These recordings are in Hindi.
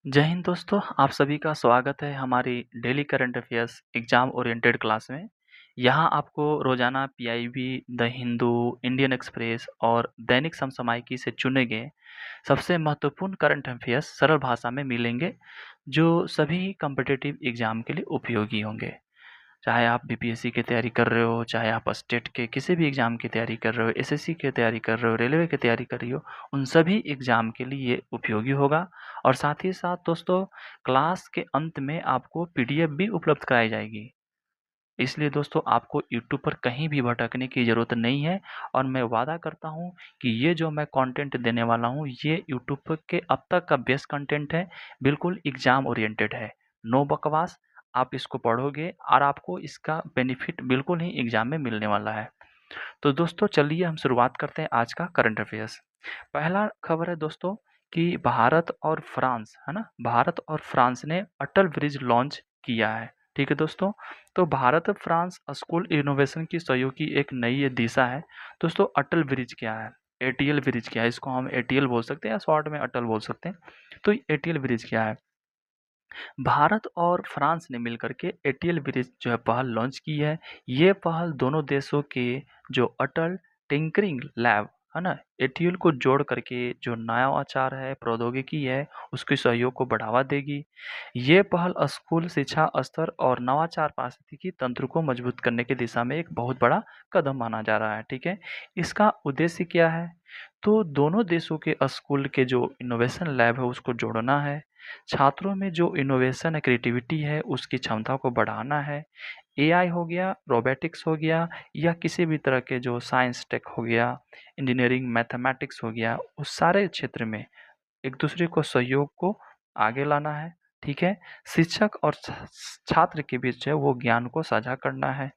जय हिंद दोस्तों, आप सभी का स्वागत है हमारी daily current affairs exam oriented class में। यहाँ आपको रोजाना PIB, the Hindu, Indian express और दैनिक समसामयिकी से चुने गए सबसे महत्वपूर्ण करंट अफेयर्स सरल भाषा में मिलेंगे, जो सभी कॉम्पिटिटिव एग्जाम के लिए उपयोगी होंगे। चाहे आप बीपीएससी की तैयारी कर रहे हो, चाहे आप स्टेट के किसी भी एग्जाम की तैयारी कर रहे हो, एसएससी की तैयारी कर रहे हो, रेलवे की तैयारी कर रही हो, उन सभी एग्जाम के लिए ये उपयोगी होगा। और साथ ही साथ दोस्तों, क्लास के अंत में आपको पीडीएफ भी उपलब्ध कराई जाएगी। इसलिए दोस्तों, आपको यूट्यूब पर कहीं भी भटकने की ज़रूरत नहीं है। और मैं वादा करता हूँ कि ये जो मैं कंटेंट देने वाला हूँ, ये यूट्यूब के अब तक का बेस्ट कंटेंट है। बिल्कुल एग्जाम ओरिएंटेड है, नो बकवास। आप इसको पढ़ोगे और आपको इसका बेनिफिट बिल्कुल ही एग्जाम में मिलने वाला है। तो दोस्तों, चलिए हम शुरुआत करते हैं आज का करंट अफेयर्स। पहला खबर है दोस्तों कि भारत और फ्रांस, है ना, भारत और फ्रांस ने अटल ब्रिज लॉन्च किया है। ठीक है दोस्तों, तो भारत फ्रांस स्कूल इनोवेशन की सहयोग की एक नई ये दिशा है। दोस्तों, अटल ब्रिज क्या है? एटीएल ब्रिज क्या है? इसको हम एटीएल बोल सकते हैं या शॉर्ट में अटल बोल सकते हैं। तो एटीएल ब्रिज क्या है? भारत और फ्रांस ने मिलकर के एटीएल ब्रिज जो है पहल लॉन्च की है। ये पहल दोनों देशों के जो अटल टिंकरिंग लैब, है ना, एटीएल को जोड़ करके जो नवाचार है, प्रौद्योगिकी है, उसके सहयोग को बढ़ावा देगी। ये पहल स्कूल शिक्षा स्तर और नवाचार पारिस्थितिकी तंत्र को मजबूत करने की दिशा में एक बहुत बड़ा कदम माना जा रहा है। ठीक है, इसका उद्देश्य क्या है? तो दोनों देशों के स्कूल के जो इनोवेशन लैब है उसको जोड़ना है। छात्रों में जो इनोवेशन है, क्रिएटिविटी है, उसकी क्षमता को बढ़ाना है। एआई हो गया, रोबोटिक्स हो गया, या किसी भी तरह के जो साइंस टेक हो गया, इंजीनियरिंग मैथमेटिक्स हो गया, उस सारे क्षेत्र में एक दूसरे को सहयोग को आगे लाना है। ठीक है, शिक्षक और छात्र के बीच है वो ज्ञान को साझा करना है।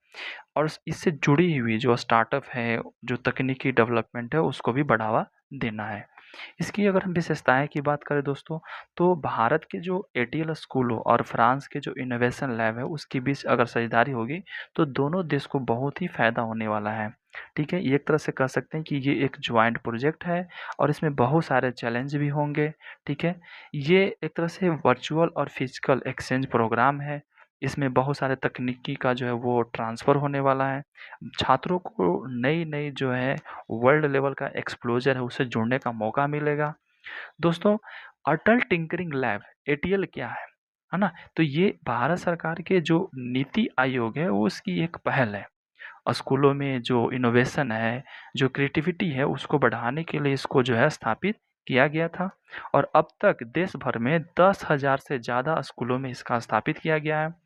और इससे जुड़ी हुई जो स्टार्टअप है, जो तकनीकी डेवलपमेंट है, उसको भी बढ़ावा देना है। इसकी अगर हम विशेषताएं की बात करें दोस्तों, तो भारत के जो एटीएल स्कूल हो और फ्रांस के जो इनोवेशन लैब है, उसके बीच अगर साझेदारी होगी तो दोनों देश को बहुत ही फायदा होने वाला है। ठीक है, ये एक तरह से कह सकते हैं कि ये एक ज्वाइंट प्रोजेक्ट है और इसमें बहुत सारे चैलेंज भी होंगे। ठीक है, ये एक तरह से वर्चुअल और फिजिकल एक्सचेंज प्रोग्राम है। इसमें बहुत सारे तकनीकी का जो है वो ट्रांसफ़र होने वाला है। छात्रों को नई-नई जो है वर्ल्ड लेवल का एक्सपोज़र है, उससे जुड़ने का मौका मिलेगा। दोस्तों, अटल टिंकरिंग लैब एटीएल क्या है ना? तो ये भारत सरकार के जो नीति आयोग है, वो उसकी एक पहल है। स्कूलों में जो इनोवेशन है, जो क्रिएटिविटी है, उसको बढ़ाने के लिए इसको जो है स्थापित किया गया था। और अब तक देश भर में 10,000 से ज़्यादा स्कूलों में इसका स्थापित किया गया है।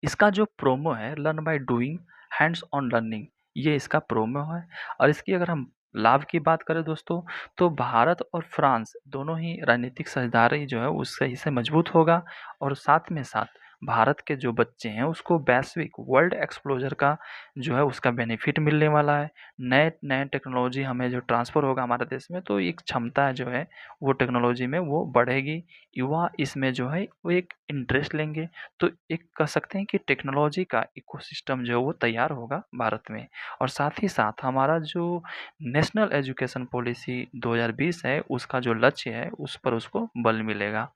इसका जो प्रोमो है, learn by doing, hands on learning, ये इसका प्रोमो है। और इसकी अगर हम लाभ की बात करें दोस्तों, तो भारत और फ्रांस दोनों ही राजनीतिक साझेदारी जो है उससे इससे मजबूत होगा। और साथ में साथ भारत के जो बच्चे हैं उसको वैश्विक वर्ल्ड एक्सपोज़र का जो है उसका बेनिफिट मिलने वाला है। नए-नए टेक्नोलॉजी हमें जो ट्रांसफ़र होगा हमारे देश में, तो एक क्षमता जो है वो टेक्नोलॉजी में वो बढ़ेगी। युवा इसमें जो है वो एक इंटरेस्ट लेंगे। तो एक कह सकते हैं कि टेक्नोलॉजी का इकोसिस्टम जो है वो तैयार होगा भारत में। और साथ ही साथ हमारा जो नेशनल एजुकेशन पॉलिसी 2020 है, उसका जो लक्ष्य है उस पर उसको बल मिलेगा।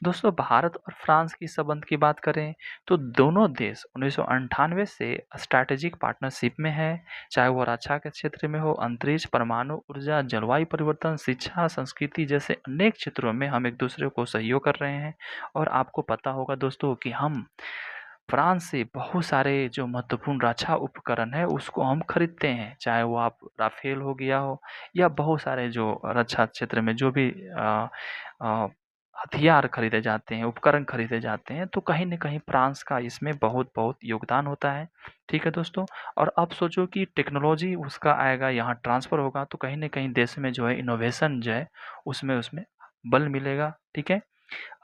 दोस्तों, भारत और फ्रांस की संबंध की बात करें तो दोनों देश 1998 से स्ट्रैटेजिक पार्टनरशिप में है। चाहे वो रक्षा के क्षेत्र में हो, अंतरिक्ष, परमाणु ऊर्जा, जलवायु परिवर्तन, शिक्षा, संस्कृति जैसे अनेक क्षेत्रों में हम एक दूसरे को सहयोग कर रहे हैं। और आपको पता होगा दोस्तों कि हम फ्रांस से बहुत सारे जो महत्वपूर्ण रक्षा उपकरण है उसको हम खरीदते हैं, चाहे वो आप राफेल हो गया हो या बहुत सारे जो रक्षा क्षेत्र में जो भी अ, हथियार खरीदे जाते हैं, उपकरण खरीदे जाते हैं, तो कहीं न कहीं फ्रांस का इसमें बहुत-बहुत योगदान होता है। ठीक है दोस्तों? और अब सोचो कि टेक्नोलॉजी उसका आएगा, यहाँ ट्रांसफ़र होगा, तो कहीं न कहीं देश में जो है इनोवेशन जो है उसमें उसमें बल मिलेगा। ठीक है?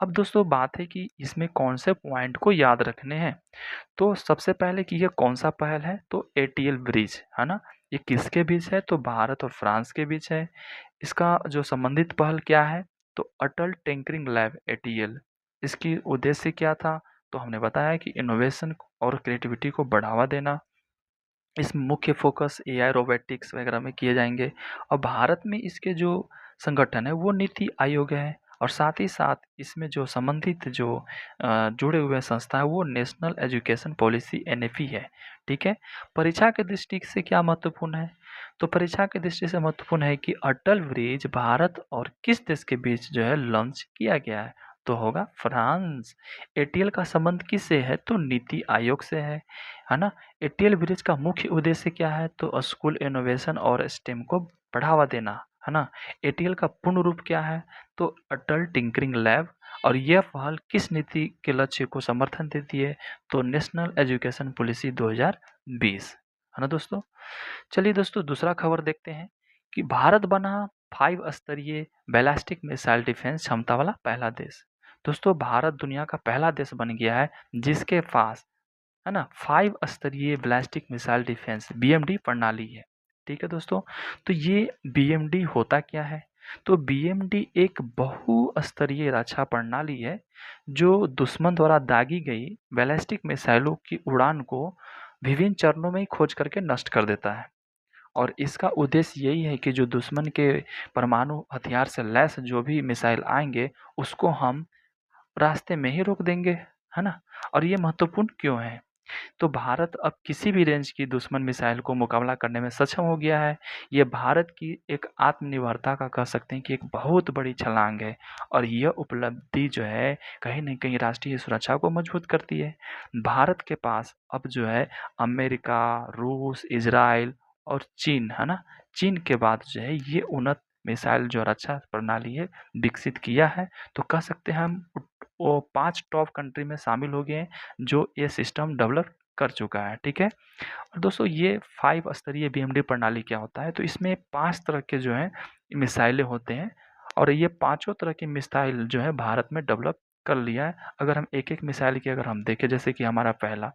अब दोस्तों, बात है कि इसमें कौन से पॉइंट को याद रखने हैं। तो सबसे पहले कि ये कौन-सा पहल है, तो एटीएल ब्रिज, है ना? ये किसके बीच है? तो भारत और फ्रांस के बीच है। इसका जो संबंधित पहल क्या है? तो अटल टिंकरिंग लैब एटीएल। इसकी उद्देश्य क्या था? तो हमने बताया कि इनोवेशन और क्रिएटिविटी को बढ़ावा देना। इसमें मुख्य फ़ोकस एआई, रोबोटिक्स वगैरह में किए जाएँगे। और भारत में इसके जो संगठन है वो नीति आयोग है। और साथ ही साथ इसमें जो संबंधित जो जुड़े हुए संस्था है वो नेशनल एजुकेशन पॉलिसी एनएपी है, ठीक है। परीक्षा के दृष्टि से क्या महत्वपूर्ण है? तो परीक्षा की दृष्टि से महत्वपूर्ण है कि अटल ब्रिज भारत और किस देश के बीच जो है लॉन्च किया गया है? तो होगा फ्रांस। एटीएल का संबंध किससे है? तो नीति आयोग से है ना? एटीएल ब्रिज का मुख्य उद्देश्य क्या है? तो स्कूल इनोवेशन और स्टेम को बढ़ावा देना, है ना? एटीएल का पूर्ण रूप क्या है? तो अटल टिंकरिंग लैब। और यह पहल किस नीति के लक्ष्य को समर्थन देती है? तो नेशनल एजुकेशन पॉलिसी 2020, है ना दोस्तों? चलिए दोस्तों दूसरा खबर देखते हैं कि भारत बना 5 स्तरीय बैलिस्टिक मिसाइल डिफेंस क्षमता वाला पहला देश। दोस्तों भारत दुनिया का पहला देश बन गया है जिसके पास, है ना, 5 स्तरीय बैलिस्टिक मिसाइल डिफेंस बीएमडी प्रणाली है। ठीक है दोस्तों, तो ये बीएमडी होता क्या है? तो बीएमडी एक बहुस्तरीय रक्षा प्रणाली है जो दुश्मन द्वारा दागी गई बैलिस्टिक मिसाइलों की उड़ान को विभिन्न चरणों में ही खोज करके नष्ट कर देता है। और इसका उद्देश्य यही है कि जो दुश्मन के परमाणु हथियार से लैस जो भी मिसाइल आएंगे उसको हम रास्ते में ही रोक देंगे, है ना? और ये महत्वपूर्ण क्यों है? तो भारत अब किसी भी रेंज की दुश्मन मिसाइल को मुकाबला करने में सक्षम हो गया है। ये भारत की एक आत्मनिर्भरता का कह सकते हैं कि एक बहुत बड़ी छलांग है और यह उपलब्धि जो है कहीं न कहीं राष्ट्रीय सुरक्षा को मजबूत करती है। भारत के पास अब जो है अमेरिका, रूस, इज़राइल और चीन, है ना? चीन के बाद जो है ये उन्नत मिसाइल जो रक्षा प्रणाली है विकसित किया है। तो कह सकते हैं हम वो 5 टॉप कंट्री में शामिल हो गए हैं जो ये सिस्टम डेवलप कर चुका है, ठीक है। और दोस्तों ये 5 स्तरीय बीएमडी प्रणाली क्या होता है? तो इसमें 5 तरह के जो हैं मिसाइलें होते हैं और ये पाँचों तरह की मिसाइल जो है भारत में डेवलप कर लिया है। अगर हम एक-एक मिसाइल की अगर हम देखें जैसे कि हमारा पहला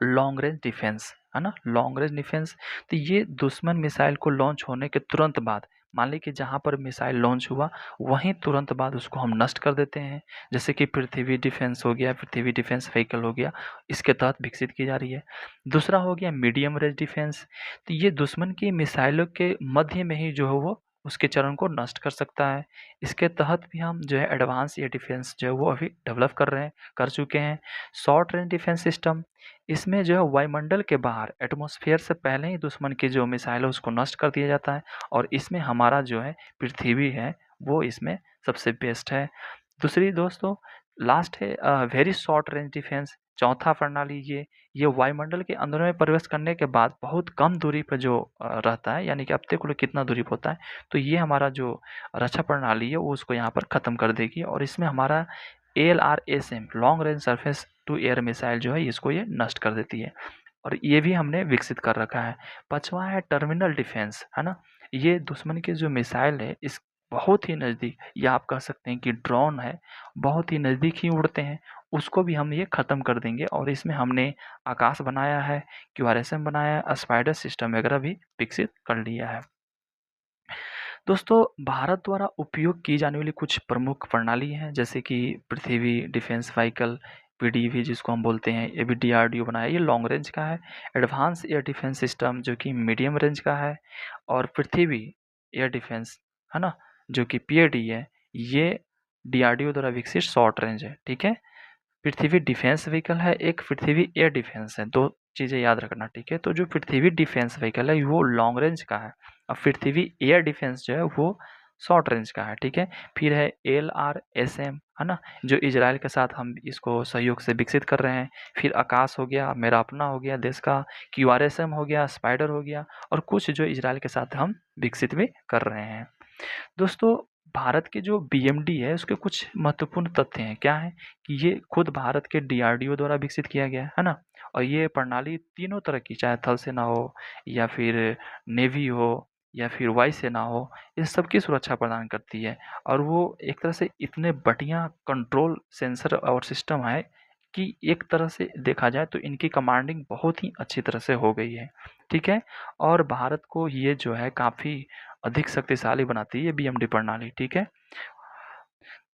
लॉन्ग रेंज डिफेंस, है ना? लॉन्ग रेंज डिफेंस, तो ये दुश्मन मिसाइल को लॉन्च होने के तुरंत बाद, मान लीजिए कि जहाँ पर मिसाइल लॉन्च हुआ वहीं तुरंत बाद उसको हम नष्ट कर देते हैं। जैसे कि पृथ्वी डिफेंस हो गया, पृथ्वी डिफेंस व्हीकल हो गया, इसके तहत विकसित की जा रही है। दूसरा हो गया मीडियम रेंज डिफेंस, तो ये दुश्मन की मिसाइलों के मध्य में ही जो है वो उसके चरण को नष्ट कर सकता है। इसके तहत भी हम जो है एडवांस एयर डिफेंस जो है वो अभी डेवलप कर रहे हैं, कर चुके हैं। शॉर्ट रेंज डिफेंस सिस्टम, इसमें जो है वायुमंडल के बाहर एटमॉस्फेयर से पहले ही दुश्मन की जो मिसाइल है उसको नष्ट कर दिया जाता है और इसमें हमारा जो है पृथ्वी है वो इसमें सबसे बेस्ट है। दूसरी दोस्तों लास्ट है वेरी शॉर्ट रेंज डिफेंस, चौथा प्रणाली ये वायुमंडल के अंदर में प्रवेश करने के बाद बहुत कम दूरी पर जो रहता है, यानी कि अब देख लो कितना दूरी पर होता है, तो ये हमारा जो रक्षा प्रणाली है वो उसको यहाँ पर ख़त्म कर देगी और इसमें हमारा LRSM long range surface to air missile जो है इसको ये नष्ट कर देती है और ये भी हमने विकसित कर रखा है। पाँचवा है टर्मिनल डिफेंस, है ना? ये दुश्मन की जो मिसाइल है इस बहुत ही नज़दीक, या आप कह सकते हैं कि ड्रोन है, बहुत ही नज़दीक ही उड़ते हैं, उसको भी हम ये ख़त्म कर देंगे और इसमें हमने आकाश बनाया है, क्यूआरएसएम बनाया है, स्पाइडर सिस्टम वगैरह भी विकसित कर लिया है। दोस्तों भारत द्वारा उपयोग की जाने वाली कुछ प्रमुख प्रणाली हैं जैसे कि पृथ्वी डिफेंस व्हीकल पीडीवी जिसको हम बोलते हैं, ये भी डीआरडीओ बनाया, ये लॉन्ग रेंज का है। एडवांस एयर डिफेंस सिस्टम जो कि मीडियम रेंज का है और पृथ्वी एयर डिफेंस, है ना, जो कि पीएडी है, ये डीआरडीओ द्वारा विकसित शॉर्ट रेंज है, ठीक है। पृथ्वी डिफेंस व्हीकल है, एक पृथ्वी एयर डिफेंस है, 2 चीज़ें याद रखना, ठीक है। तो जो पृथ्वी डिफेंस व्हीकल है वो लॉन्ग रेंज का है और पृथ्वी एयर डिफेंस जो है वो शॉर्ट रेंज का है, ठीक है। फिर है एलआरएसएम, है ना, जो इजराइल के साथ हम इसको सहयोग से विकसित कर रहे हैं। फिर आकाश हो गया, मेरा अपना हो गया देश का, क्यूआरएसएम हो गया, स्पाइडर हो गया और कुछ जो इजराइल के साथ हम विकसित भी कर रहे हैं। दोस्तों भारत के जो बीएमडी है उसके कुछ महत्वपूर्ण तथ्य हैं, क्या है कि ये खुद भारत के डीआरडीओ द्वारा विकसित किया गया है ना, और ये प्रणाली तीनों तरह की, चाहे थल सेना हो या फिर नेवी हो या फिर वायु सेना हो, इन सब की सुरक्षा प्रदान करती है और वो एक तरह से इतने बढ़िया कंट्रोल सेंसर और सिस्टम है कि एक तरह से देखा जाए तो इनकी कमांडिंग बहुत ही अच्छी तरह से हो गई है, ठीक है। और भारत को ये जो है काफ़ी अधिक शक्तिशाली बनाती है ये बीएमडी प्रणाली, ठीक है।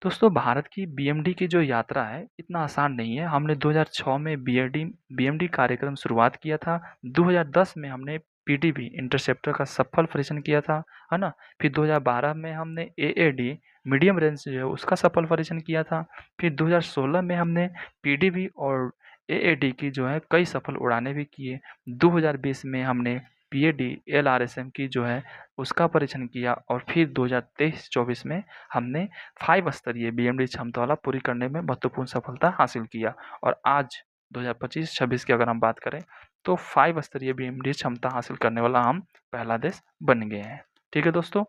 दोस्तों भारत की बीएमडी की जो यात्रा है इतना आसान नहीं है। हमने 2006 में बीएमडी कार्यक्रम शुरुआत किया था, 2010 में हमने पीडीबी इंटरसेप्टर का सफल परीक्षण किया था, है ना। फिर 2012 में हमने एएडी मीडियम रेंज जो है उसका सफल परीक्षण किया था। फिर 2016 में हमने पीडीबी और एएडी की जो है कई सफल उड़ानें भी किए। 2020 में हमने पीएडी एलआरएसएम की जो है उसका परीक्षण किया और फिर 2023-24 में हमने 5 स्तरीय बीएमडी क्षमता वाला पूरी करने में महत्वपूर्ण सफलता हासिल किया। और आज 2025-26 की अगर हम बात करें तो 5 स्तरीय बीएमडी क्षमता हासिल करने वाला हम पहला देश बन गए हैं। ठीक है दोस्तों,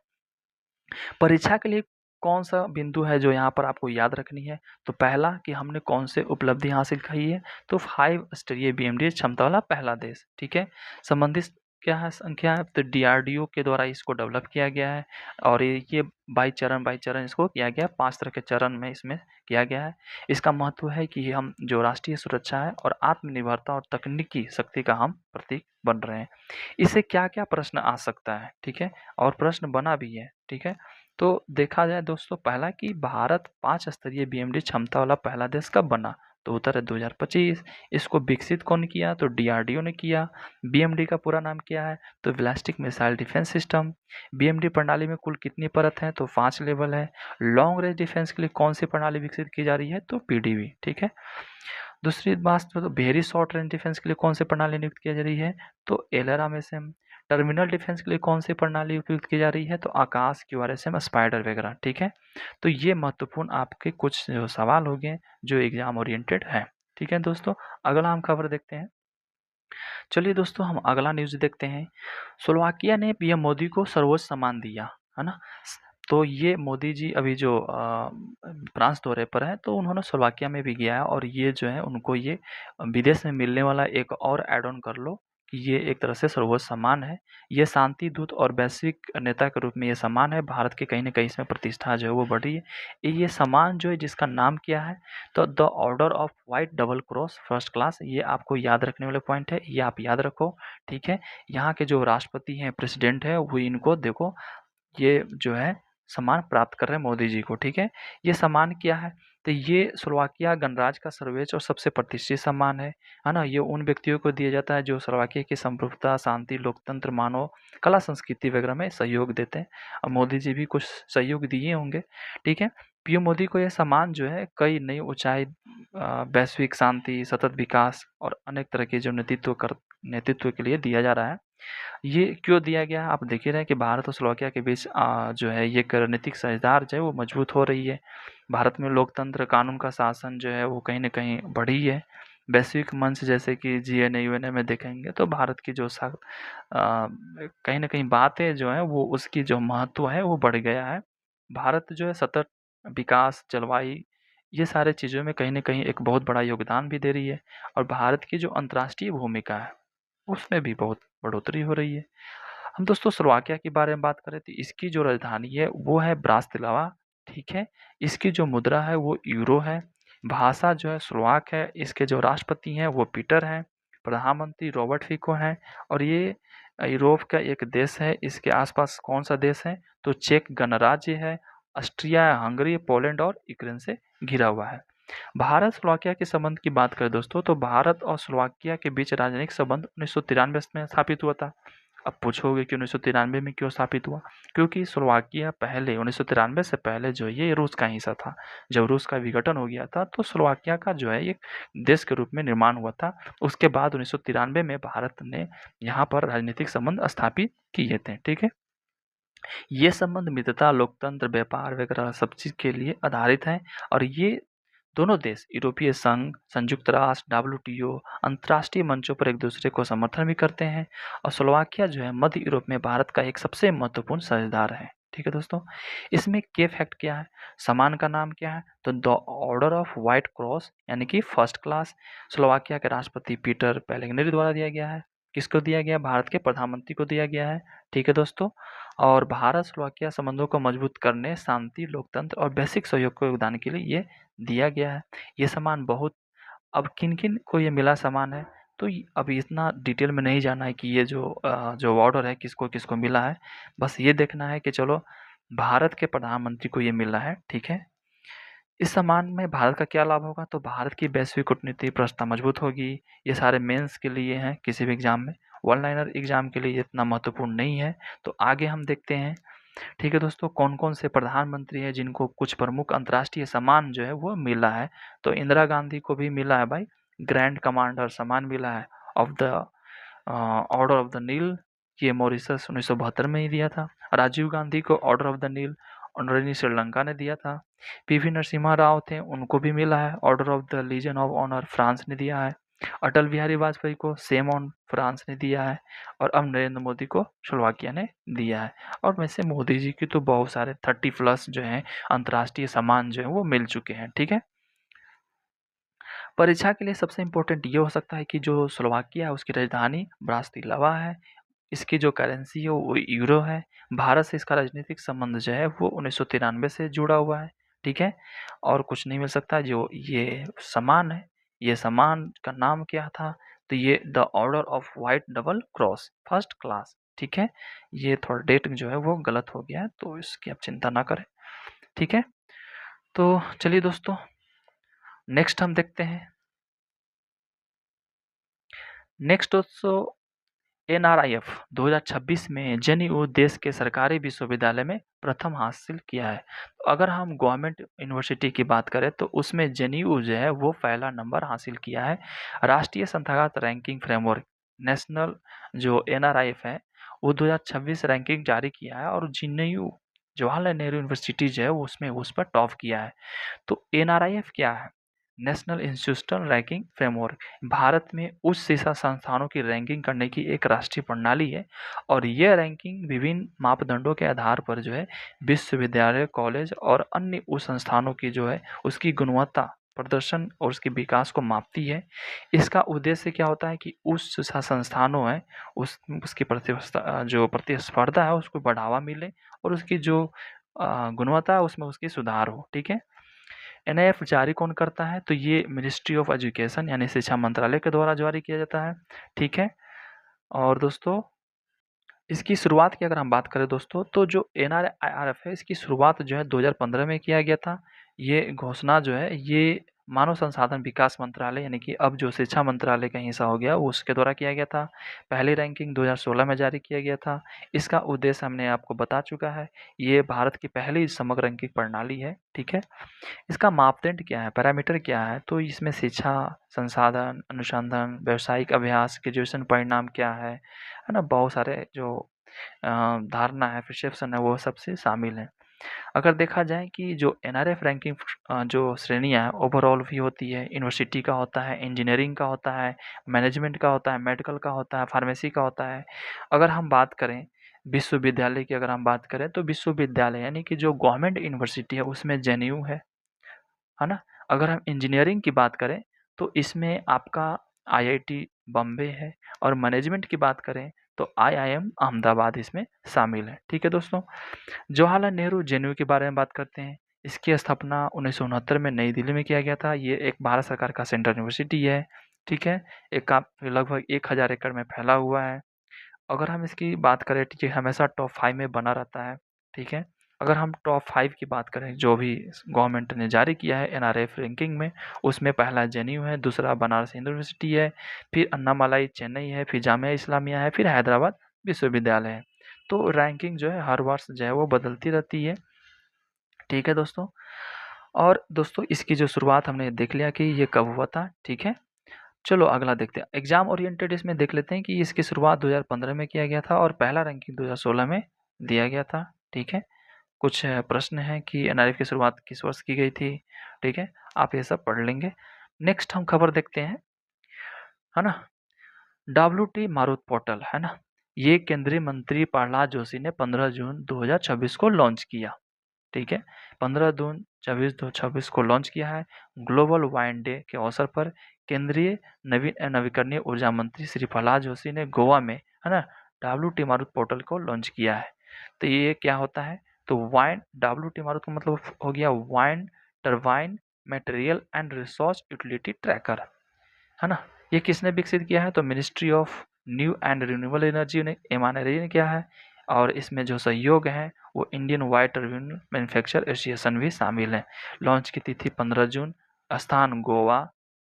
परीक्षा के लिए कौन सा बिंदु है जो यहाँ पर आपको याद रखनी है, तो पहला कि हमने कौन से उपलब्धि हासिल की है, तो 5 स्तरीय बीएमडी क्षमता वाला पहला देश। ठीक है, संबंधित क्या है संख्या है, तो डीआरडीओ के द्वारा इसको डेवलप किया गया है और ये बाई चरण इसको किया गया, 5 तरह के चरण में इसमें किया गया है। इसका महत्व है कि हम जो राष्ट्रीय सुरक्षा है और आत्मनिर्भरता और तकनीकी शक्ति का हम प्रतीक बन रहे हैं। इससे क्या क्या प्रश्न आ सकता है, ठीक है, और प्रश्न बना भी है। ठीक है, तो देखा जाए दोस्तों, पहला कि भारत 5 स्तरीय बीएमडी क्षमता वाला पहला देश कब बना, तो उत्तर है 2025। इसको विकसित कौन किया, तो डीआरडीओ ने किया। बीएमडी का पूरा नाम क्या है, तो ballistic missile defence system. BMD प्रणाली में कुल कितनी परत है, तो 5 लेवल है। लॉन्ग रेंज डिफेंस के लिए कौन सी प्रणाली विकसित की जा रही है, तो पीडीबी। ठीक है, दूसरी बात तो वेरी शॉर्ट रेंज डिफेंस के लिए कौन सी प्रणाली नियुक्त की जा रही है, तो एलआरएमएसएम। टर्मिनल डिफेंस के लिए कौन सी प्रणाली उपयुक्त की जा रही है, तो आकाश, क्यूआरएसएम, स्पाइडर वगैरह। ठीक है, तो ये महत्वपूर्ण आपके कुछ जो सवाल हो गए जो एग्जाम ओरिएंटेड है। ठीक है दोस्तों, अगला हम खबर देखते हैं। चलिए दोस्तों, हम अगला न्यूज देखते हैं। स्लोवाकिया ने पीएम मोदी को सर्वोच्च सम्मान दिया, है ना। तो ये मोदी जी अभी जो फ्रांस दौरे पर है, तो उन्होंने स्लोवाकिया में भी गया है और ये जो है उनको ये विदेश में मिलने वाला एक और एड ऑन कर लो कि ये एक तरह से सर्वोच्च सम्मान है। ये शांति दूत और वैश्विक नेता के रूप में ये सम्मान है। भारत के कहीं न कहीं इसमें प्रतिष्ठा जो है वो बढ़ी है। ये सम्मान जो है जिसका नाम क्या है, तो the order of white double cross first class. ये आपको याद रखने वाले पॉइंट है, ये आप याद रखो। ठीक है, यहाँ के जो राष्ट्रपति हैं, प्रेसिडेंट है, वो इनको देखो ये जो है सम्मान प्राप्त कर रहे हैं मोदी जी को। ठीक है, ये सम्मान क्या है, तो ये स्लोवाकिया गणराज्य का सर्वोच्च और सबसे प्रतिष्ठित सम्मान है ना। ये उन व्यक्तियों को दिया जाता है जो स्लोवाकिया की संप्रभुता, शांति, लोकतंत्र, मानव कला, संस्कृति वगैरह में सहयोग देते हैं। अब मोदी जी भी कुछ सहयोग दिए होंगे। ठीक है, पीएम मोदी को यह सम्मान जो है कई नई ऊंचाई, वैश्विक शांति, सतत विकास और अनेक तरह के जो नेतृत्व के लिए दिया जा रहा है। ये क्यों दिया गया है, आप देख ही रहे हैं कि भारत और स्लोवाकिया के बीच जो है ये रणनीतिक साझेदारी जो है वो मजबूत हो रही है। भारत में लोकतंत्र, कानून का शासन जो है वो कहीं न कहीं बढ़ी है। वैश्विक मंच जैसे कि जीएनए यूएनए में देखेंगे तो भारत की जो कहीं न कहीं बातें जो हैं वो उसकी जो महत्व है वो बढ़ गया है। भारत जो है सतत विकास, जलवायु, ये सारे चीज़ों में कहीं न कहीं एक बहुत बड़ा योगदान भी दे रही है और भारत की जो अंतर्राष्ट्रीय भूमिका है उसमें भी बहुत बढ़ोतरी हो रही है। हम दोस्तों स्लोवाकिया के बारे में बात करें तो इसकी जो राजधानी है वो है ब्रातिस्लावा। ठीक है, इसकी जो मुद्रा है वो यूरो है। भाषा जो है स्लोवाक है। इसके जो राष्ट्रपति हैं वो पीटर हैं। प्रधानमंत्री रॉबर्ट फिको हैं और ये यूरोप का एक देश है। इसके आसपास कौन सा देश है, तो चेक गणराज्य है, ऑस्ट्रिया, हंगरी, पोलैंड और यूक्रेन से घिरा हुआ है। भारत स्लोवाकिया के संबंध की बात करें दोस्तों, तो भारत और स्लोवाकिया के बीच राजनयिक संबंध 1993 में स्थापित हुआ था। अब पूछोगे कि 1993 में क्यों स्थापित हुआ, क्योंकि स्लोवाकिया पहले 1993 से पहले जो ये रूस का हिस्सा था। जब रूस का विघटन हो गया था तो स्लोवाकिया का जो है एक देश के रूप में निर्माण हुआ था। उसके बाद 1993 में भारत ने यहाँ पर राजनीतिक संबंध स्थापित किए थे। ठीक है, ये संबंध मित्रता, लोकतंत्र, व्यापार वगैरह सब चीज़ के लिए आधारित है और ये दोनों देश यूरोपीय संघ, संयुक्त राष्ट्र, डब्ल्यूटीओ, अंतर्राष्ट्रीय मंचों पर एक दूसरे को समर्थन भी करते हैं और स्लोवाकिया जो है मध्य यूरोप में भारत का एक सबसे महत्वपूर्ण साझेदार है। ठीक है दोस्तों, इसमें के फैक्ट क्या है, सम्मान का नाम क्या है, तो the order of white cross यानी कि फर्स्ट क्लास। स्लोवाकिया के राष्ट्रपति पीटर पेलेग्रिनी द्वारा दिया गया है। किसको दिया गया, भारत के प्रधानमंत्री को दिया गया है। ठीक है दोस्तों, और भारत स्लोवाकिया संबंधों को मजबूत करने, शांति, लोकतंत्र और वैश्विक सहयोग को योगदान के लिए ये दिया गया है। ये सम्मान बहुत, अब किन-किन को ये मिला सम्मान है, तो अभी इतना डिटेल में नहीं जाना है कि ये जो ऑर्डर है किसको-किसको मिला है। बस ये देखना है कि चलो भारत के प्रधानमंत्री को ये मिला है। ठीक है, इस सम्मान में भारत का क्या लाभ होगा, तो भारत की वैश्विक कूटनीति प्रतिष्ठा मजबूत होगी। ये सारे मेंस के लिए हैं, किसी भी एग्जाम में वन लाइनर एग्जाम के लिए ये इतना महत्वपूर्ण नहीं है। तो आगे हम देखते हैं। ठीक है दोस्तों, कौन-कौन से प्रधानमंत्री हैं जिनको कुछ प्रमुख अंतर्राष्ट्रीय सम्मान जो है वो मिला है। तो इंदिरा गांधी को भी मिला है भाई ग्रैंड कमांडर सम्मान मिला है of the order of the Nile. ये मॉरिशस 1972 में ही दिया था। राजीव गांधी को order of the Nile honorary Sri Lanka ने दिया था। पीवी नरसिम्हा राव थे, उनको भी मिला है order of the Legion of honour, France ने दिया है। अटल बिहारी वाजपेयी को सेम ऑन, फ्रांस ने दिया है। और अब नरेंद्र मोदी को स्लोवाकिया ने दिया है। और वैसे मोदी जी की तो बहुत सारे 30+ जो हैं अंतर्राष्ट्रीय सम्मान जो है वो मिल चुके हैं। ठीक है, परीक्षा के लिए सबसे इम्पोर्टेंट ये हो सकता है कि जो स्लोवाकिया है उसकी राजधानी ब्रातिस्लावा है। इसकी जो करेंसी है वो यूरो है। भारत से इसका राजनीतिक संबंध जो है वो 1993 से जुड़ा हुआ है। ठीक है, और कुछ नहीं मिल सकता। जो ये सम्मान है, ये सम्मान का नाम क्या था? तो ये the order of white double cross first class. ठीक है, ये थोड़ा डेट जो है वो गलत हो गया है, तो इसकी आप चिंता ना करें। ठीक है, तो चलिए दोस्तों, नेक्स्ट हम देखते हैं। नेक्स्ट दोस्तों, एनआरआईएफ 2026 में जेएनयू देश के सरकारी विश्वविद्यालय में प्रथम हासिल किया है। तो अगर हम गवर्नमेंट यूनिवर्सिटी की बात करें तो उसमें जेएनयू जो है वो पहला नंबर हासिल किया है। राष्ट्रीय संस्थागत रैंकिंग फ्रेमवर्क नेशनल जो एनआरआईएफ है वो 2026 रैंकिंग जारी किया है और जेएनयू जवाहरलाल नेहरू यूनिवर्सिटी जो है उसमें उस पर टॉप किया है। तो एनआरआईएफ क्या है? National institutional ranking framework Bharat में उच्च शिक्षा संस्थानों की रैंकिंग करने की एक राष्ट्रीय प्रणाली है। और यह रैंकिंग विभिन्न मापदंडों के आधार पर जो है विश्वविद्यालय, कॉलेज और अन्य उच्च संस्थानों की जो है उसकी गुणवत्ता, प्रदर्शन और उसके विकास को मापती है। इसका उद्देश्य क्या होता है कि उच्च शिक्षा संस्थानों है उसकी प्रतिस्पर्धा है उसको बढ़ावा मिले और उसकी जो गुणवत्ता है उसमें उसकी सुधार हो। ठीक है, एनआईएफ जारी कौन करता है? तो ये मिनिस्ट्री ऑफ एजुकेशन यानी शिक्षा मंत्रालय के द्वारा जारी किया जाता है। ठीक है, और दोस्तों इसकी शुरुआत की अगर हम बात करें दोस्तों तो जो एनआरआईआरएफ है इसकी शुरुआत जो है 2015 में किया गया था। ये घोषणा जो है ये मानव संसाधन विकास मंत्रालय यानी कि अब जो शिक्षा मंत्रालय का हिस्सा हो गया उसके द्वारा किया गया था। पहली रैंकिंग 2016 में जारी किया गया था। इसका उद्देश्य हमने आपको बता चुका है। ये भारत की पहली समग्र रैंकिंग प्रणाली है। ठीक है, इसका मापदंड क्या है, पैरामीटर क्या है? तो इसमें शिक्षा, संसाधन, अनुसंधान, व्यावसायिक अभ्यास, ग्रेजुएशन परिणाम क्या है ना? बहुत सारे जो धारणा है, परसेप्शन है, वो सबसे शामिल है। अगर देखा जाए कि जो एनआरएफ रैंकिंग जो श्रेणियाँ हैं ओवरऑल भी होती है, यूनिवर्सिटी का होता है, इंजीनियरिंग का होता है, मैनेजमेंट का होता है, मेडिकल का होता है, फार्मेसी का होता है। अगर हम बात करें विश्वविद्यालय की, अगर हम बात करें तो विश्वविद्यालय यानी कि जो गवर्नमेंट यूनिवर्सिटी है उसमें जेएनयू है ना? अगर हम इंजीनियरिंग की बात करें तो इसमें आपका आईआईटी बॉम्बे है और मैनेजमेंट की बात करें तो आईआईएम अहमदाबाद इसमें शामिल है। ठीक है दोस्तों, जवाहरलाल नेहरू जेएनयू के बारे में बात करते हैं। इसकी स्थापना 1969 में नई दिल्ली में किया गया था। ये एक भारत सरकार का सेंट्रल यूनिवर्सिटी है। ठीक है, एक लगभग 1000 एकड़ में फैला हुआ है। अगर हम इसकी बात करें तो ये हमेशा टॉप 5 में बना रहता है। ठीक है, अगर हम टॉप 5 की बात करें जो भी गवर्नमेंट ने जारी किया है एनआरएफ रैंकिंग में, उसमें पहला जेएनयू है, दूसरा बनारस हिंदू यूनिवर्सिटी है, फिर अन्नामलाई चेन्नई है, फिर जामिया इस्लामिया है, फिर हैदराबाद विश्वविद्यालय है। तो रैंकिंग जो है हर वर्ष जो है वो बदलती रहती है। ठीक है दोस्तों, और दोस्तों इसकी जो शुरुआत हमने देख लिया कि ये कब हुआ था। ठीक है, चलो अगला देखते हैं। एग्जाम ओरिएंटेड इसमें देख लेते हैं कि इसकी शुरुआत 2015 में किया गया था और पहला रैंकिंग 2016 में दिया गया था। ठीक है, कुछ प्रश्न हैं कि एनआरएफ की शुरुआत किस वर्ष की गई थी। ठीक है, आप ये सब पढ़ लेंगे। नेक्स्ट हम खबर देखते हैं, है ना? WT मारुत पोर्टल, है ना? ये केंद्रीय मंत्री प्रहलाद जोशी ने 15 जून 2026 को लॉन्च किया। ठीक है, 15 जून 2026 को लॉन्च किया है। ग्लोबल वाइन डे के अवसर पर केंद्रीय नवीकरणीय ऊर्जा मंत्री श्री प्रहलाद जोशी ने गोवा में, है ना, WT मारुत पोर्टल को लॉन्च किया है। तो ये क्या होता है? तो वाइन WT मारुत का मतलब हो गया wine turbine material and resource utility tracker, है ना? ये किसने विकसित किया है? तो ministry of new and renewable energy ने MNRE ने किया है। और इसमें जो सहयोग है वो Indian wine turbine manufacture association भी शामिल है। लॉन्च की तिथि 15 जून, स्थान गोवा,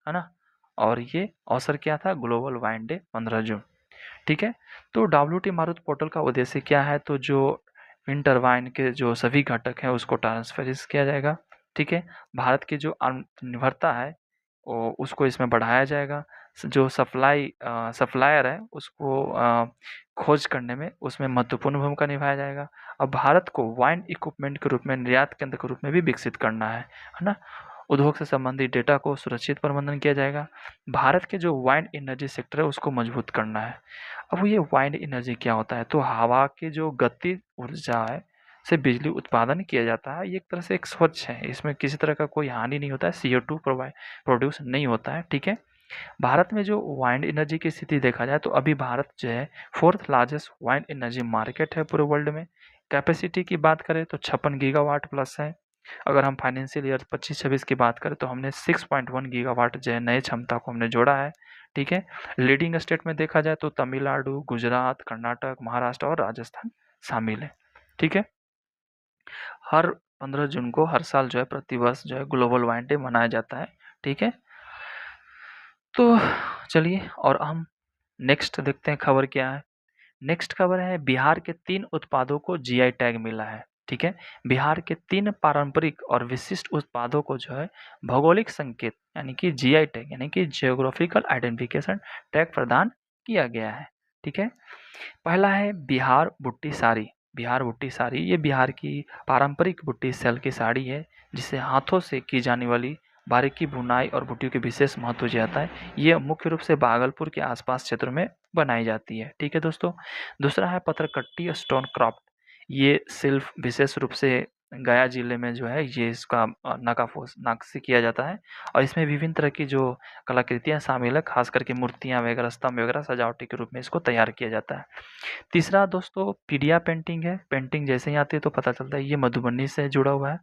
है ना? और ये अवसर क्या था? ग्लोबल वाइन डे 15 जून। ठीक है? तो डब्ल्यूटी मारुति पोर्टल का उद्देश्य क्या है? तो जो विंड टरबाइन के जो सभी घटक हैं उसको ट्रांसफर किया जाएगा, ठीक है? भारत की जो आत्मनिर्भरता है उसको इसमें बढ़ाया जाएगा। जो सप्लायर है उसको खोज करने में उसमें महत्वपूर्ण भूमिका निभाया जाएगा। अब भारत को वाइन इक्विपमेंट के रूप में निर्यात केंद्र के रूप में भी विकसित करना है ना? उद्योग से संबंधित डेटा को सुरक्षित प्रबंधन किया जाएगा। भारत के जो वाइंड एनर्जी सेक्टर है उसको मजबूत करना है। अब ये वाइंड एनर्जी क्या होता है? तो हवा की जो गतिज ऊर्जा है से बिजली उत्पादन किया जाता है। ये एक तरह से एक स्वच्छ है, इसमें किसी तरह का कोई हानि नहीं होता है, CO2 प्रोड्यूस नहीं होता है, ठीक है? भारत में जो वाइंड एनर्जी की स्थिति देखा जाए तो अभी भारत जो है 4th largest wind energy market है पूरे वर्ल्ड में। कैपेसिटी की बात करें तो 56 गीगावाट प्लस है। अगर हम फाइनेंशियल ईयर 25-26 की बात करें तो हमने 6.1 गीगावाट जो है नए क्षमता को हमने जोड़ा है, ठीक है? लीडिंग स्टेट में देखा जाए तो तमिलनाडु, गुजरात, कर्नाटक, महाराष्ट्र और राजस्थान शामिल है, ठीक है? हर 15 जून को हर साल जो है प्रतिवर्ष जो है ग्लोबल वाइन डे मनाया जाता है, ठीक है? तो चलिए और हम नेक्स्ट देखते हैं खबर क्या है। नेक्स्ट खबर है बिहार के 3 उत्पादों को जीआई टैग मिला है, ठीक है? बिहार के 3 पारंपरिक और विशिष्ट उत्पादों को जो है भौगोलिक संकेत यानी कि जीआई टैग यानी कि जियोग्राफिकल आइडेंटिफिकेशन टैग प्रदान किया गया है, ठीक है? पहला है बिहार बुट्टी साड़ी। बिहार बुट्टी साड़ी ये बिहार की पारंपरिक बुट्टी सेल की साड़ी है जिसे हाथों से की जाने वाली बारीकी बुनाई और बुट्टियों के विशेष महत्व जाता है। ये मुख्य रूप से भागलपुर के आसपास क्षेत्रों में बनाई जाती है, ठीक है दोस्तों? दूसरा है पत्थरकट्टी स्टोन क्राफ्ट। ये शिल्प विशेष रूप से गया जिले में जो है ये इसका नक्काशी किया जाता है और इसमें विभिन्न तरह की जो कलाकृतियाँ शामिल है, खास करके मूर्तियाँ वगैरह, स्तंभ वगैरह सजावटी के रूप में इसको तैयार किया जाता है। तीसरा दोस्तों पीडिया पेंटिंग है। पेंटिंग जैसे ही आती है तो पता चलता है ये मधुबनी से जुड़ा हुआ है।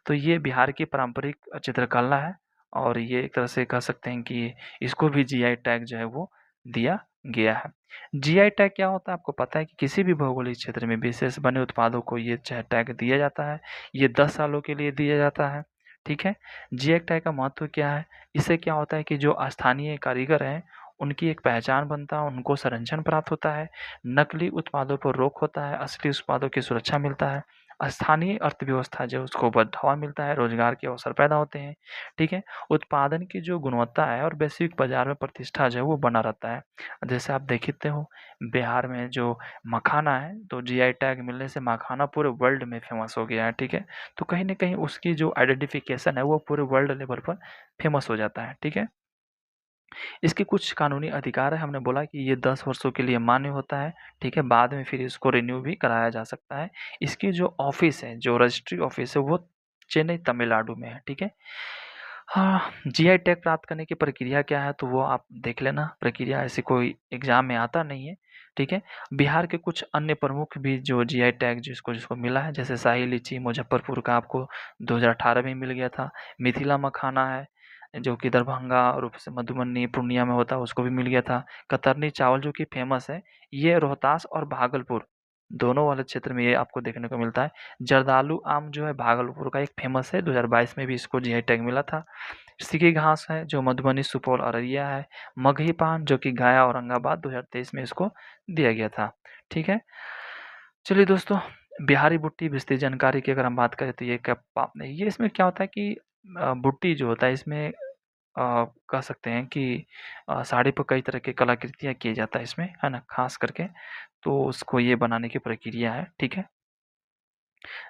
तो ये बिहार की पारंपरिक चित्रकला है और ये एक तरह से कह सकते हैं कि इसको भी जीआई टैग जो है वो दिया गया है। जीआई टैग क्या होता है आपको पता है कि किसी भी भौगोलिक क्षेत्र में विशेष बने उत्पादों को ये टैग दिया जाता है। ये 10 सालों के लिए दिया जाता है, ठीक है? जीआई टैग का महत्व क्या है? इससे क्या होता है कि जो स्थानीय कारीगर हैं उनकी एक पहचान बनता है, उनको संरक्षण प्राप्त होता है, नकली उत्पादों पर रोक होता है, असली उत्पादों की सुरक्षा मिलता है, स्थानीय अर्थव्यवस्था जो उसको बढ़ावा मिलता है, रोजगार के अवसर पैदा होते हैं, ठीक है? उत्पादन की जो गुणवत्ता है और वैश्विक बाजार में प्रतिष्ठा जो है वो बना रहता है। जैसे आप देखते हो बिहार में जो मखाना है तो जीआई टैग मिलने से मखाना पूरे वर्ल्ड में फेमस हो गया है, ठीक है? तो कहीं न कहीं उसकी जो आइडेंटिफिकेशन है वो पूरे वर्ल्ड लेवल पर फेमस हो जाता है, ठीक है? इसके कुछ कानूनी अधिकार है, हमने बोला कि ये 10 वर्षों के लिए मान्य होता है, ठीक है? बाद में फिर इसको रिन्यू भी कराया जा सकता है। इसकी जो ऑफ़िस है, जो रजिस्ट्री ऑफ़िस है, वो चेन्नई, तमिलनाडु में है, ठीक है? हाँ, जीआई टैग प्राप्त करने की प्रक्रिया क्या है, तो वो आप देख लेना। प्रक्रिया ऐसे कोई एग्ज़ाम में आता नहीं है, ठीक है? बिहार के कुछ अन्य प्रमुख भी जो जीआई टैग जिसको जिसको मिला है, जैसे शाही लीची मुज़फ्फरपुर का आपको 2018 में मिल गया था। मिथिला मखाना है, जो कि दरभंगा और से मधुबनी, पूर्णिया में होता है, उसको भी मिल गया था। कतरनी चावल जो कि फ़ेमस है, ये रोहतास और भागलपुर दोनों वाले क्षेत्र में ये आपको देखने को मिलता है। जर्दालू आम जो है भागलपुर का एक फ़ेमस है, 2022 में भी इसको जीआई टैग मिला था। सिकी घास है जो मधुबनी, सुपौल, अररिया है। मगही पान जो कि गया, औरंगाबाद 2023 में इसको दिया गया था, ठीक है? चलिए दोस्तों, बिहारी बुट्टी विस्तृत जानकारी की अगर हम बात करें तो ये इसमें क्या होता है कि बुट्टी जो होता है इसमें कह सकते हैं कि साड़ी पर कई तरह की कलाकृतियाँ किया जाता है इसमें, है ना? ख़ास करके, तो उसको ये बनाने की प्रक्रिया है, ठीक है?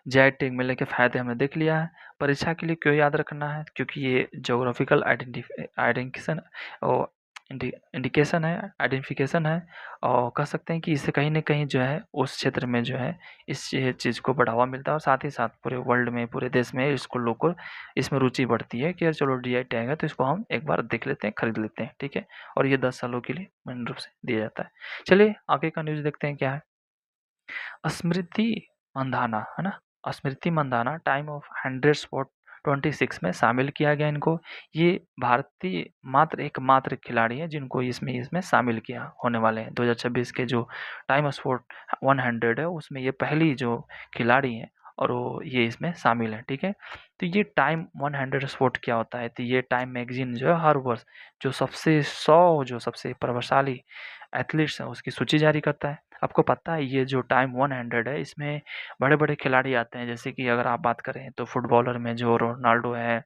जेड टैग मिलने के फ़ायदे हमने देख लिया है। परीक्षा के लिए क्यों याद रखना है? क्योंकि ये ज्योग्राफिकल आइडेंटिफिकेशन और इंडिकेशन है, आइडेंटिफिकेशन है और कह सकते हैं कि इससे कहीं न कहीं जो है उस क्षेत्र में जो है इस चीज़ को बढ़ावा मिलता है और साथ ही साथ पूरे वर्ल्ड में, पूरे देश में इसको लोग को इसमें रुचि बढ़ती है कि यार चलो जीआई टैग है तो इसको हम एक बार देख लेते हैं, खरीद लेते हैं, ठीक है? और ये 10 सालों के लिए पूर्ण रूप से दिया जाता है। चलिए आगे का न्यूज़ देखते हैं क्या है? स्मृति मंधाना, है ना? Smriti Mandhana time of 100 spot 26 में शामिल किया गया इनको। ये भारतीय एकमात्र खिलाड़ी हैं जिनको इसमें शामिल किया होने वाले हैं। 2026 के जो टाइम स्पॉट 100 है उसमें ये पहली जो खिलाड़ी हैं और वो ये इसमें शामिल है, ठीक है? तो ये टाइम 100 स्पॉट क्या होता है? तो ये टाइम मैगज़ीन जो है हर वर्ष जो सबसे 100 जो सबसे प्रभावशाली एथलीट्स हैं उसकी सूची जारी करता है। आपको पता है ये जो टाइम 100 है इसमें बड़े-बड़े खिलाड़ी आते हैं, जैसे कि अगर आप बात करें तो फुटबॉलर में जो रोनाल्डो है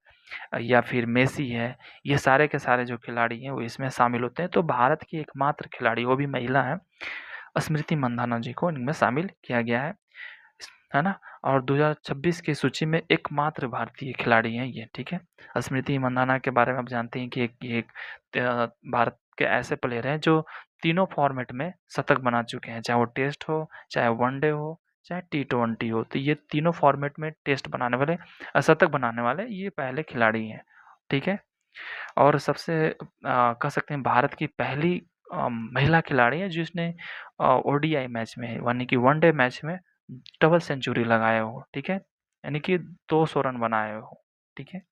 या फिर मेसी है, ये सारे के सारे जो खिलाड़ी हैं वो इसमें शामिल होते हैं। तो भारत की एकमात्र खिलाड़ी, वो भी महिला है, स्मृति मंधाना जी को इनमें शामिल किया गया है ना? और 2026 की सूची में एकमात्र भारतीय खिलाड़ी हैं ये, ठीक है? स्मृति मंधाना के बारे में आप जानते हैं कि एक भारत के ऐसे प्लेयर हैं जो तीनों फॉर्मेट में शतक बना चुके हैं, चाहे वो टेस्ट हो, चाहे वनडे हो, चाहे टी20 हो। तो ये तीनों फॉर्मेट में टेस्ट बनाने वाले शतक बनाने वाले ये पहले खिलाड़ी हैं, ठीक है? और सबसे कह सकते हैं भारत की पहली महिला खिलाड़ी है जिसने ओडीआई मैच में यानी कि वनडे मैच में डबल सेंचुरी लगाए हो, ठीक है? यानी कि 200 रन बनाए हो, ठीक है?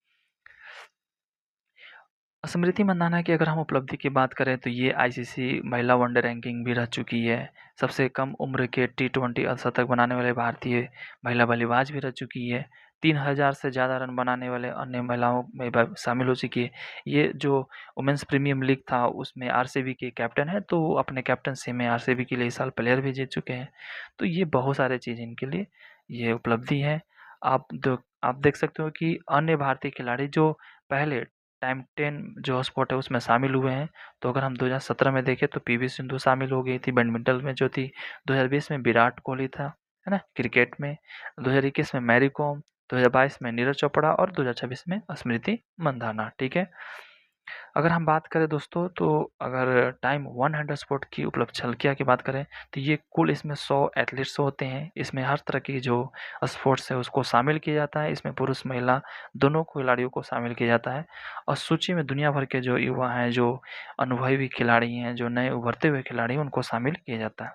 स्मृति मंदाना की अगर हम उपलब्धि की बात करें तो ये आईसीसी महिला वनडे रैंकिंग भी रह चुकी है। सबसे कम उम्र के टी20 अर्धशतक बनाने वाले भारतीय महिला बल्लेबाज भी रह चुकी है। 3000 से ज़्यादा रन बनाने वाले अन्य महिलाओं में शामिल हो चुकी है। ये जो वुमेन्स प्रीमियम लीग था उसमें आरसीबी के कैप्टन है, तो वो अपने कैप्टनसी में आरसीबी के लिए इस साल प्लेयर भी जीत चुके हैं। तो ये बहुत सारे चीज़ इनके लिए ये उपलब्धि है। आप देख सकते हो कि अन्य भारतीय खिलाड़ी जो पहले टाइम 10 जो स्पोर्ट है उसमें शामिल हुए हैं। तो अगर हम 2017 में देखें तो पीवी सिंधु शामिल हो गई थी बैडमिंटन में जो थी, 2020 में विराट कोहली था, है ना? क्रिकेट में 2021 में मैरी कॉम, 2022 में नीरज चोपड़ा और 2026 में स्मृति मंधाना, ठीक है? अगर हम बात करें दोस्तों तो अगर टाइम 100 स्पोर्ट की उपलब्ध झलकियाँ की बात करें तो ये कुल इसमें 100 एथलीट्स होते हैं। इसमें हर तरह की जो स्पोर्ट्स है उसको शामिल किया जाता है। इसमें पुरुष महिला दोनों खिलाड़ियों को शामिल किया जाता है और सूची में दुनिया भर के जो युवा हैं, जो अनुभवी खिलाड़ी हैं, जो नए उभरते हुए खिलाड़ी हैं, उनको शामिल किया जाता है।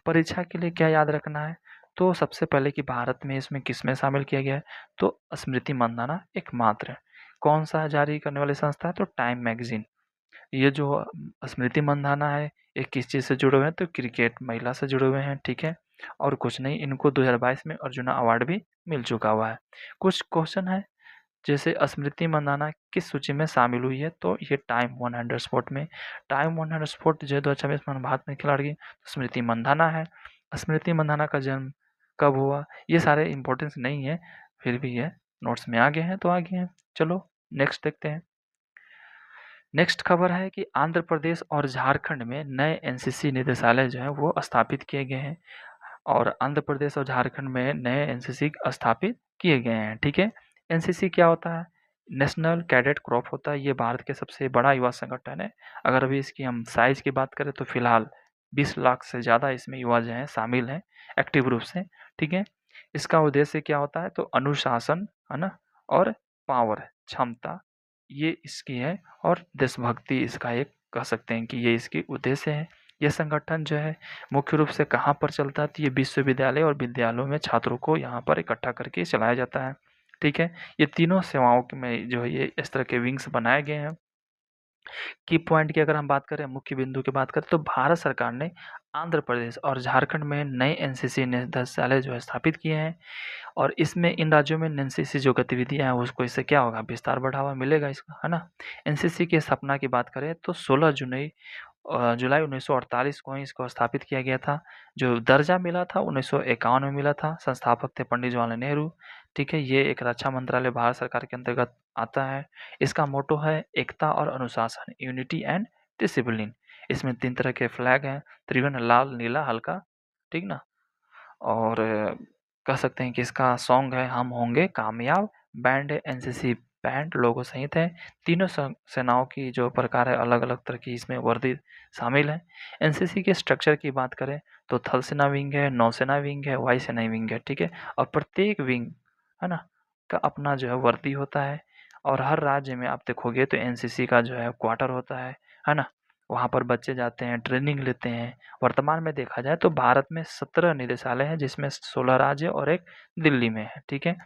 परीक्षा के लिए क्या याद रखना है? तो सबसे पहले कि भारत में इसमें किसमें शामिल किया गया है? तो स्मृति मंदाना एकमात्र है। कौन सा जारी करने वाली संस्था है? तो टाइम मैगज़ीन। ये जो स्मृति मंदाना है, ये किस चीज़ से जुड़े हुए हैं? तो क्रिकेट महिला से जुड़े हुए हैं, ठीक है? और कुछ नहीं, इनको 2022 में अर्जुना अवार्ड भी मिल चुका हुआ है। कुछ क्वेश्चन है, जैसे स्मृति मंदाना किस सूची में शामिल हुई है? तो ये टाइम 100 स्पोर्ट में। टाइम 100 स्पोर्ट जो 2026 में भारत में खिलाड़ी स्मृति मंदाना है। स्मृति मंदाना का जन्म कब हुआ? ये सारे इम्पोर्टेंस नहीं है, फिर भी ये नोट्स में आगे हैं तो आगे हैं। चलो नेक्स्ट देखते हैं। नेक्स्ट खबर है कि आंध्र प्रदेश और झारखंड में नए एनसीसी निदेशालय जो है वो स्थापित किए गए हैं और आंध्र प्रदेश और झारखंड में नए एनसीसी स्थापित किए गए हैं, ठीक है? एनसीसी क्या होता है? नेशनल कैडेट कॉर्प होता है। ये भारत के सबसे बड़ा युवा संगठन है। अगर अभी इसकी हम साइज की बात करें तो फिलहाल 20 लाख से ज़्यादा इसमें युवा जो हैं शामिल हैं एक्टिव रूप से, ठीक है? इसका उद्देश्य क्या होता है? तो अनुशासन, है ना? और पावर, क्षमता, ये इसकी है और देशभक्ति इसका एक कह सकते हैं कि ये इसकी उद्देश्य है। ये संगठन जो है मुख्य रूप से कहाँ पर चलता है? तो ये विश्वविद्यालय और विद्यालयों में छात्रों को यहाँ पर इकट्ठा करके चलाया जाता है, ठीक है? ये तीनों सेवाओं में जो है ये इस तरह के विंग्स बनाए गए हैं। की पॉइंट की अगर हम बात करें, मुख्य बिंदु की बात करें तो भारत सरकार ने आंध्र प्रदेश और झारखंड में नए एनसीसी निदेशालय जो है स्थापित किए हैं और इसमें इन राज्यों में एनसीसी जो गतिविधियां हैं उसको इससे क्या होगा? विस्तार बढ़ावा मिलेगा इसका, है ना? एनसीसी की स्थापना की बात करें तो 16 जुलाई 1948 को ही इसको स्थापित किया गया था। जो दर्जा मिला था 1951 में मिला था। संस्थापक थे पंडित जवाहरलाल नेहरू, ठीक है? ये एक रक्षा मंत्रालय भारत सरकार के अंतर्गत आता है। इसका मोटो है एकता और अनुशासन, यूनिटी एंड डिसिप्लिन। इसमें 3 तरह के फ्लैग हैं, त्रिवर्ण लाल, नीला, हल्का, ठीक ना? और कह सकते हैं कि इसका सॉन्ग है हम होंगे कामयाब, बैंड है एनसीसी बैंड, लोगो सहित है। तीनों सेनाओं की जो प्रकार है अलग-अलग तरह की इसमें वर्दी शामिल है। एनसीसी के स्ट्रक्चर की बात करें तो थल सेना विंग है, नौसेना विंग है, वायु सेना विंग है, ठीक है? और प्रत्येक विंग, है ना, का अपना जो है वर्दी होता है और हर राज्य में आप देखोगे तो एनसीसी का जो है क्वार्टर होता है ना? वहाँ पर बच्चे जाते हैं, ट्रेनिंग लेते हैं। वर्तमान में देखा जाए तो भारत में 17 निदेशालय हैं जिसमें 16 राज्य और 1 दिल्ली में है, ठीक है?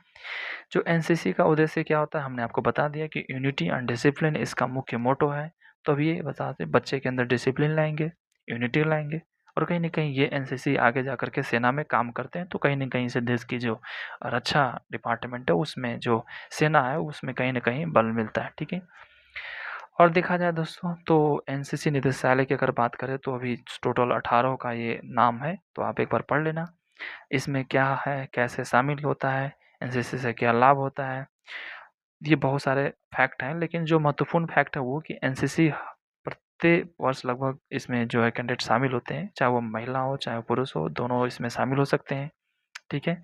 जो एनसीसी का उद्देश्य क्या होता है हमने आपको बता दिया कि यूनिटी एंड डिसिप्लिन इसका मुख्य मोटो है। तो अब ये बताते बच्चे के अंदर डिसिप्लिन लाएँगे, यूनिटी लाएँगे और कहीं न कहीं ये एनसीसी आगे जाकर के सेना में काम करते हैं तो कहीं न कहीं से देश की जो रक्षा डिपार्टमेंट है उसमें जो सेना है उसमें कहीं न कहीं बल मिलता है, ठीक है? और देखा जाए दोस्तों तो एनसीसी निदेशालय की अगर बात करें तो अभी टोटल 18 का ये नाम है, तो आप एक बार पढ़ लेना। इसमें क्या है, कैसे शामिल होता है, एनसीसी से क्या लाभ होता है, ये बहुत सारे फैक्ट हैं। लेकिन जो महत्वपूर्ण फैक्ट है वो कि एनसीसी प्रत्येक वर्ष लगभग इसमें जो है कैंडिडेट शामिल होते हैं, चाहे वो महिला हो चाहे वो पुरुष हो, दोनों इसमें शामिल हो सकते हैं। ठीक है।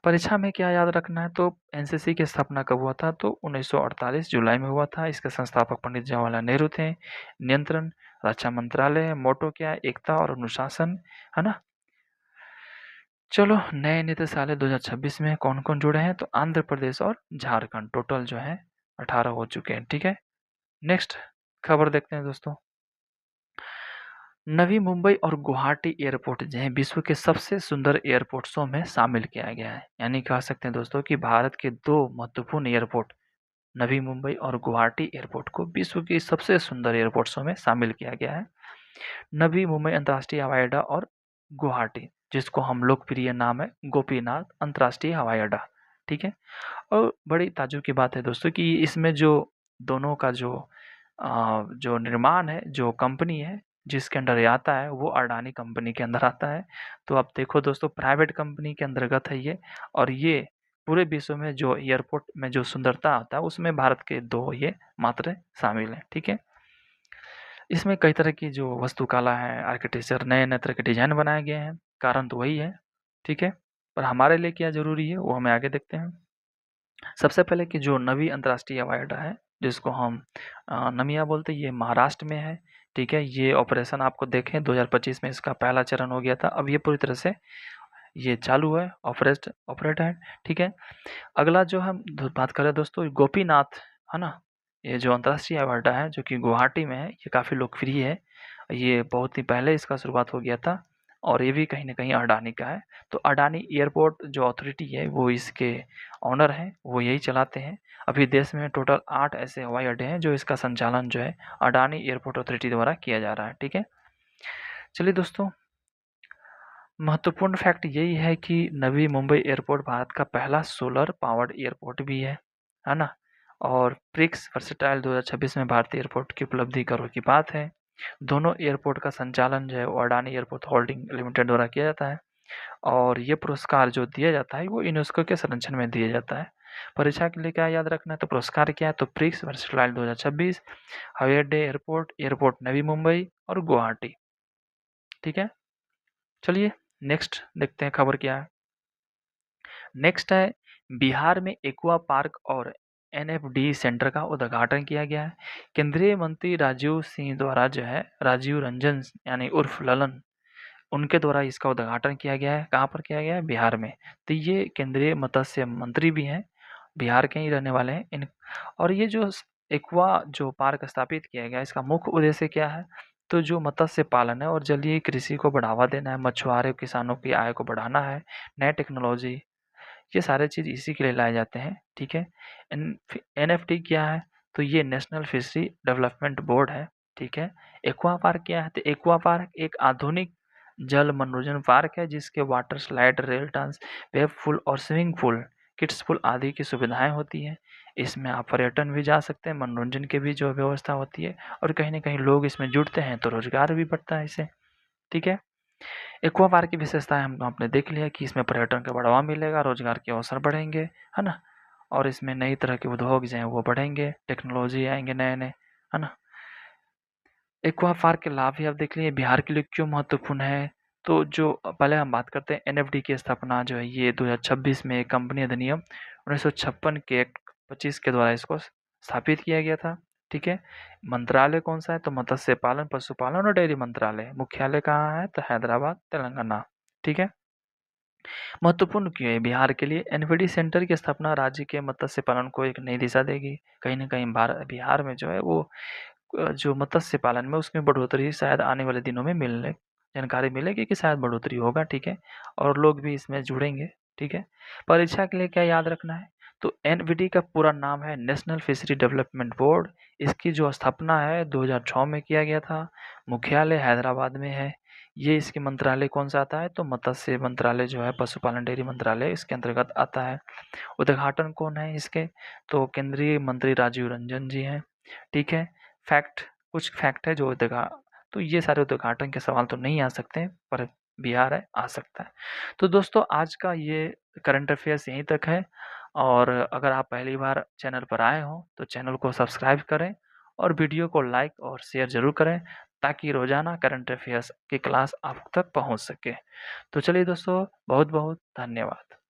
परीक्षा में क्या याद रखना है, तो एनसीसी की स्थापना कब हुआ था, तो 1948 जुलाई में हुआ था। इसके संस्थापक पंडित जवाहरलाल नेहरू थे। नियंत्रण रक्षा मंत्रालय है। मोटो क्या है, एकता और अनुशासन, है ना। चलो, नए निदेशालय 2026 में कौन कौन जुड़े हैं, तो आंध्र प्रदेश और झारखंड, टोटल जो है 18 हो चुके हैं। ठीक है। नेक्स्ट खबर देखते हैं दोस्तों। नवी मुंबई और गुवाहाटी एयरपोर्ट जो है विश्व के सबसे सुंदर एयरपोर्ट्सों में शामिल किया गया है। यानी कह सकते हैं दोस्तों कि भारत के दो महत्वपूर्ण एयरपोर्ट नवी मुंबई और गुवाहाटी एयरपोर्ट को विश्व की सबसे सुंदर एयरपोर्ट्सों में शामिल किया गया है। नवी मुंबई अंतर्राष्ट्रीय हवाई अड्डा और गुवाहाटी, जिसको हम लोकप्रिय नाम है गोपीनाथ अंतर्राष्ट्रीय हवाई अड्डा। ठीक है। और बड़ी ताज्जुब की बात है दोस्तों कि इसमें जो दोनों का जो निर्माण है, जो कंपनी है जिसके अंडर ये आता है, वो अडानी कंपनी के अंदर आता है। तो आप देखो दोस्तों, प्राइवेट कंपनी के अंतर्गत है ये, और ये पूरे विश्व में जो एयरपोर्ट में जो सुंदरता आता है उसमें भारत के दो ये मात्र शामिल हैं। ठीक है। इसमें कई तरह की जो वास्तुकला है, आर्किटेक्चर, नए-नए तरह के डिज़ाइन बनाए गए हैं। कारण तो वही है, ठीक है? पर हमारे लिए क्या ज़रूरी है, वो हमें आगे देखते हैं। सबसे पहले कि जो नवी अंतर्राष्ट्रीय हवाई अड्डा है, जिसको हम नमिया बोलते हैं, ये महाराष्ट्र में है, ठीक है? ये ऑपरेशन आपको देखें 2025 में इसका पहला चरण हो गया था। अब ये पूरी तरह से ये चालू है, ऑपरेट है, ठीक है? अगला जो हम बात करें दोस्तों, गोपीनाथ, है ना। ये जो अंतर्राष्ट्रीय हवाई अड्डा है जो कि गुवाहाटी में है, ये काफ़ी लोकप्रिय है। ये बहुत ही पहले इसका शुरुआत हो गया था, और ये भी कहीं ना कहीं अडानी का है। तो अडानी एयरपोर्ट जो अथॉरिटी है वो इसके ऑनर हैं, वो यही चलाते हैं। अभी देश में टोटल 8 ऐसे हवाई अड्डे हैं जो इसका संचालन जो है अडानी एयरपोर्ट अथॉरिटी द्वारा किया जा रहा है। ठीक है। चलिए दोस्तों, महत्वपूर्ण फैक्ट यही है कि नवी मुंबई एयरपोर्ट भारत का पहला सोलर पावर्ड एयरपोर्ट भी है ना। और प्रिक्स वर्सेटाइल 2026 में भारतीय एयरपोर्ट की उपलब्धि गर्व की बात है। दोनों एयरपोर्ट का संचालन जो है वो अडानी एयरपोर्ट होल्डिंग लिमिटेड द्वारा किया जाता है, और ये पुरस्कार जो दिया जाता है वो यूनेस्को के संरक्षण में दिया जाता है। परीक्षा के लिए क्या याद रखना है, तो पुरस्कार क्या है, तो प्रिक्स वर्सेटाइल 2026, हवाई अड्डे, एयरपोर्ट नवी मुंबई और गुवाहाटी। ठीक है। चलिए नेक्स्ट देखते हैं खबर क्या है। नेक्स्ट है, बिहार में एक्वा पार्क और एनएफडी सेंटर का उद्घाटन किया गया है। केंद्रीय मंत्री राजीव सिंह द्वारा जो है, राजीव रंजन यानी उर्फ ललन, उनके द्वारा इसका उद्घाटन किया गया है। कहाँ पर किया गया है, बिहार में। तो ये केंद्रीय मत्स्य मंत्री भी हैं, बिहार के ही रहने वाले हैं इन। और ये जो एक्वा जो पार्क स्थापित किया गया, इसका मुख्य उद्देश्य क्या है, तो जो मत्स्य पालन है और जलीय कृषि को बढ़ावा देना है, मछुआरे किसानों की आय को बढ़ाना है, नए टेक्नोलॉजी, ये सारे चीज़ इसी के लिए लाए जाते हैं। ठीक है। एनएफटी क्या है, तो ये नेशनल फिशरी डेवलपमेंट बोर्ड है। ठीक है। एक्वा पार्क क्या है, तो एक्वा पार्क एक आधुनिक जल मनोरंजन पार्क है जिसके water slide, rail dance, wave pool और स्विमिंग पूल, किड्स पूल आदि की सुविधाएं होती हैं। इसमें आप पर्यटन भी जा सकते हैं, मनोरंजन की भी जो व्यवस्था होती है, और कहीं ना कहीं लोग इसमें जुड़ते हैं तो रोजगार भी बढ़ता है इससे। ठीक है। एक्वा पार्क की विशेषताएं हम आपने देख लिया कि इसमें पर्यटन का बढ़ावा मिलेगा, रोजगार के अवसर बढ़ेंगे, है ना। और इसमें नई तरह के उद्योग जो हैं वो बढ़ेंगे, टेक्नोलॉजी आएंगे नए नए, है ना। एक्वा पार्क के लाभ ही आप देख लिए, बिहार के लिए क्यों महत्वपूर्ण है। तो जो पहले हम बात करते हैं एनएफडी की स्थापना जो है, ये 2026 में कंपनी अधिनियम 1956 के एक्ट 25 के द्वारा इसको स्थापित किया गया था। ठीक है। मंत्रालय कौन सा है, तो मत्स्य पालन, पशुपालन और डेयरी मंत्रालय। मुख्यालय कहाँ है, तो हैदराबाद, तेलंगाना। ठीक है। महत्वपूर्ण क्यों है बिहार के लिए, एनवीडी सेंटर की स्थापना राज्य के मत्स्य पालन को एक नई दिशा देगी। कहीं ना कहीं बिहार में जो है वो जो मत्स्य पालन में उसमें बढ़ोतरी शायद आने वाले दिनों में मिलने जानकारी मिलेगी कि शायद बढ़ोतरी होगा। ठीक है। और लोग भी इसमें जुड़ेंगे। ठीक है। परीक्षा के लिए क्या याद रखना है, तो एनवीडी का पूरा नाम है नेशनल फिशरी डेवलपमेंट बोर्ड। इसकी जो स्थापना है 2006 में किया गया था। मुख्यालय हैदराबाद में है। ये इसके मंत्रालय कौन सा आता है, तो मत्स्य मंत्रालय जो है, पशुपालन डेयरी मंत्रालय इसके अंतर्गत आता है। उद्घाटन कौन है इसके, तो केंद्रीय मंत्री राजीव रंजन जी हैं। ठीक है। कुछ फैक्ट है जो तो ये सारे उद्घाटन के सवाल तो नहीं आ सकते हैं, पर बिहार है, आ सकता है। तो दोस्तों आज का ये करंट अफ़ेयर्स यहीं तक है और अगर आप पहली बार चैनल पर आए हों, तो चैनल को सब्सक्राइब करें और वीडियो को लाइक और शेयर ज़रूर करें, ताकि रोज़ाना करंट अफ़ेयर्स की क्लास आप तक पहुँच सके। तो चलिए दोस्तों, बहुत-बहुत धन्यवाद।